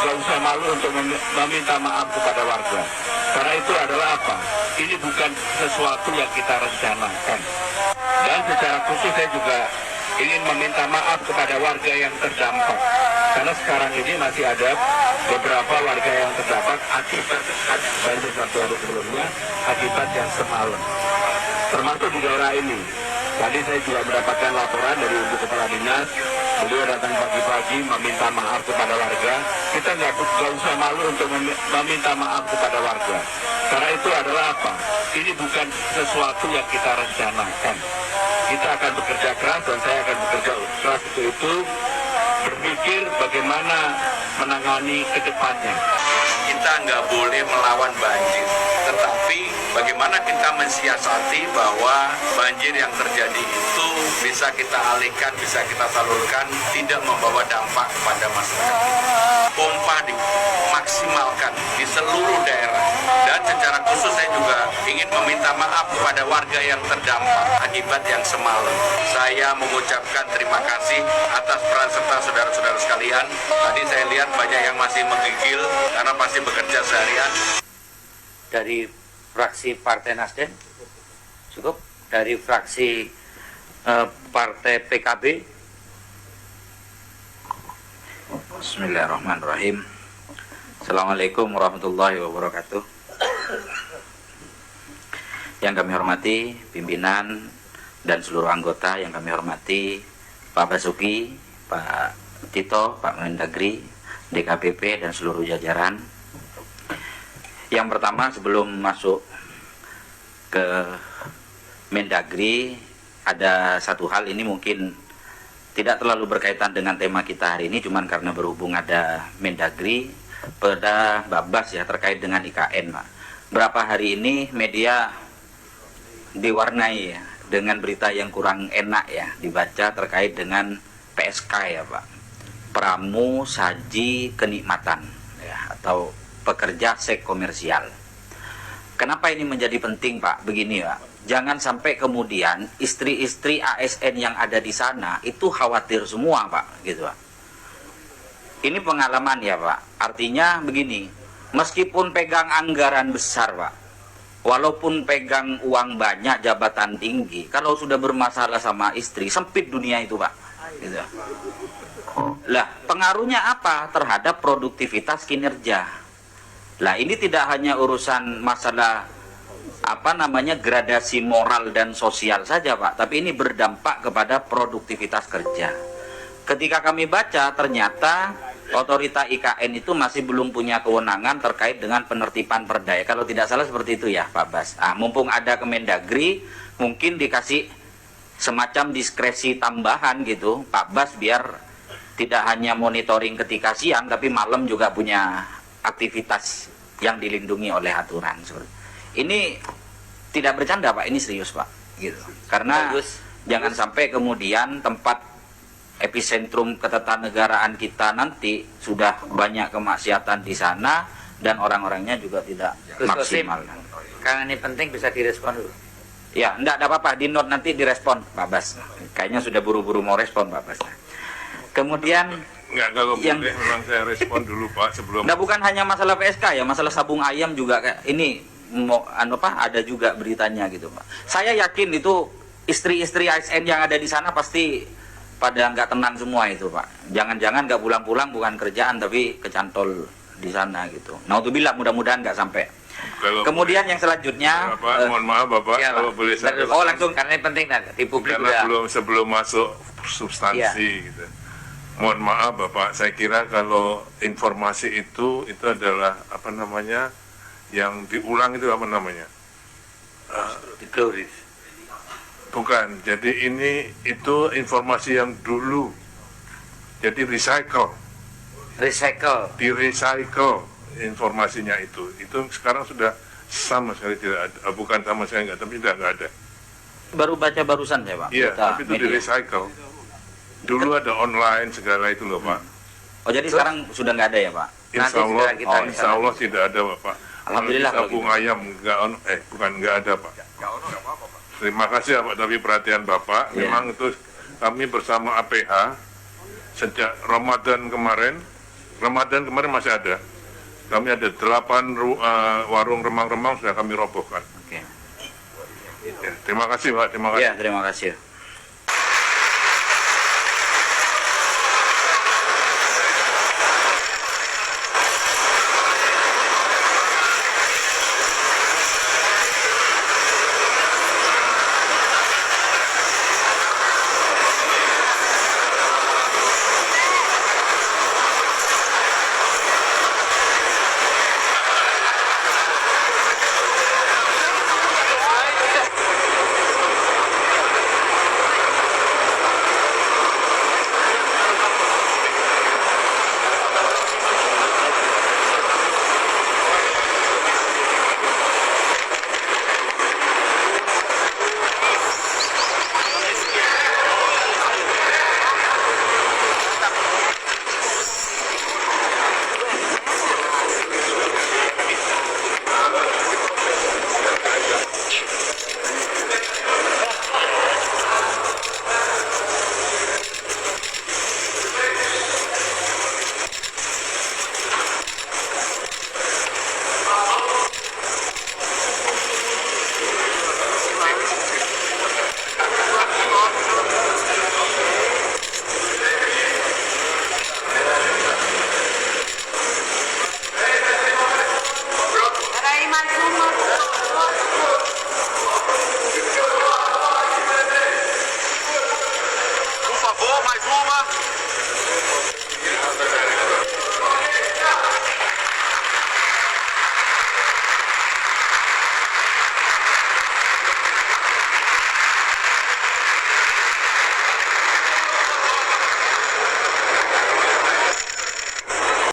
nggak usah malu untuk meminta maaf kepada warga. Karena itu adalah apa? Ini bukan sesuatu yang kita rencanakan. Dan secara khusus saya juga ingin meminta maaf kepada warga yang terdampak. Karena sekarang ini masih ada beberapa warga yang terdampak akibat banjir satu hari sebelumnya, akibat yang semalam. Termasuk di daerah ini. Tadi saya juga mendapatkan laporan dari Ibu Kepala Dinas. Beliau datang pagi-pagi meminta maaf kepada warga. Kita nggak usah malu untuk meminta maaf kepada warga. Karena itu adalah apa? Ini bukan sesuatu yang kita rencanakan. Kita akan bekerja keras dan saya akan bekerja keras itu berpikir bagaimana menangani ke depannya. Kita nggak boleh melawan banjir, tetapi bagaimana kita mensiasati bahwa banjir yang terjadi itu bisa kita alihkan, bisa kita salurkan, tidak membawa dampak kepada masyarakat. Pompa dimaksimalkan di seluruh daerah. Dan secara khusus saya juga ingin meminta maaf kepada warga yang terdampak akibat yang semalam. Saya mengucapkan terima kasih atas peran serta saudara-saudara sekalian. Tadi saya lihat banyak yang masih menggigil karena masih bekerja seharian. Dari fraksi Partai Nasdem cukup, dari fraksi Partai PKB. Bismillahirrahmanirrahim. Assalamualaikum warahmatullahi wabarakatuh. Yang kami hormati pimpinan dan seluruh anggota, yang kami hormati Pak Basuki, Pak Tito, Pak Mendagri, DKPP dan seluruh jajaran. Yang pertama, sebelum masuk ke Mendagri, ada satu hal, ini mungkin tidak terlalu berkaitan dengan tema kita hari ini, cuman karena berhubung ada Mendagri pada Babas ya, terkait dengan IKN, Pak. Berapa hari ini media diwarnai ya dengan berita yang kurang enak ya dibaca terkait dengan PSK ya Pak, pramu saji kenikmatan ya, atau pekerja seks komersial. Kenapa ini menjadi penting Pak? Begini Pak, jangan sampai kemudian istri-istri ASN yang ada di sana itu khawatir semua Pak, gitu Pak. Ini pengalaman ya Pak, artinya begini, meskipun pegang anggaran besar Pak, walaupun pegang uang banyak, jabatan tinggi, kalau sudah bermasalah sama istri, sempit dunia itu Pak, gitu. Lah pengaruhnya apa terhadap produktivitas kinerja? Lah ini tidak hanya urusan masalah gradasi moral dan sosial saja Pak, tapi ini berdampak kepada produktivitas kerja. Ketika kami baca, ternyata otorita IKN itu masih belum punya kewenangan terkait dengan penertiban perda. Kalau tidak salah seperti itu ya Pak Bas. Mumpung ada Kemendagri, mungkin dikasih semacam diskresi tambahan gitu Pak Bas, biar tidak hanya monitoring ketika siang, tapi malam juga punya aktivitas yang dilindungi oleh aturan. Ini tidak bercanda Pak, ini serius Pak, gitu. Karena jangan sampai kemudian tempat epicentrum ketatanegaraan kita nanti sudah banyak kemaksiatan di sana dan orang-orangnya juga tidak maksimal. Karena ini penting, bisa direspon dulu. Ya, enggak ada apa-apa, di note nanti direspon Pak Bas. Kayaknya sudah buru-buru mau respon Pak Bas. Kemudian enggak, kalau yang boleh memang saya respon dulu Pak sebelum. Nah, bukan hanya masalah PSK ya, masalah sabung ayam juga kayak ini ada juga beritanya gitu Pak. Saya yakin itu istri-istri ASN yang ada di sana pasti pada nggak tenang semua itu Pak. Jangan-jangan nggak pulang-pulang bukan kerjaan tapi kecantol di sana gitu. Naudzubillah, mudah-mudahan nggak sampai. Kemudian yang selanjutnya, Bapak, mohon maaf Bapak, ya, kalau boleh saya. Oh langsung, karena ini penting di publik karena juga. sebelum masuk substansi gitu. Mohon maaf Bapak, saya kira kalau informasi itu adalah yang diulang itu Dikloris. Bukan, jadi itu informasi yang dulu, jadi di recycle informasinya itu sekarang sudah sama sekali tidak ada, bukan sama sekali enggak, tapi tidak ada. Baru baca barusan saya Pak. Iya, tapi itu di recycle. Dulu ada online segala itu loh Pak. Oh jadi sekarang sudah nggak ada ya Pak? Insya Allah tidak ada Bapak. Alhamdulillah. Sabung ayam nggak ada Pak. Terima kasih ya Pak, tapi perhatian Bapak, memang itu kami bersama APH sejak Ramadan kemarin Ramadan kemarin masih ada. Kami ada 8 warung remang-remang sudah kami robohkan. Oke. Ya, terima kasih Pak, terima kasih. Ya, terima kasih.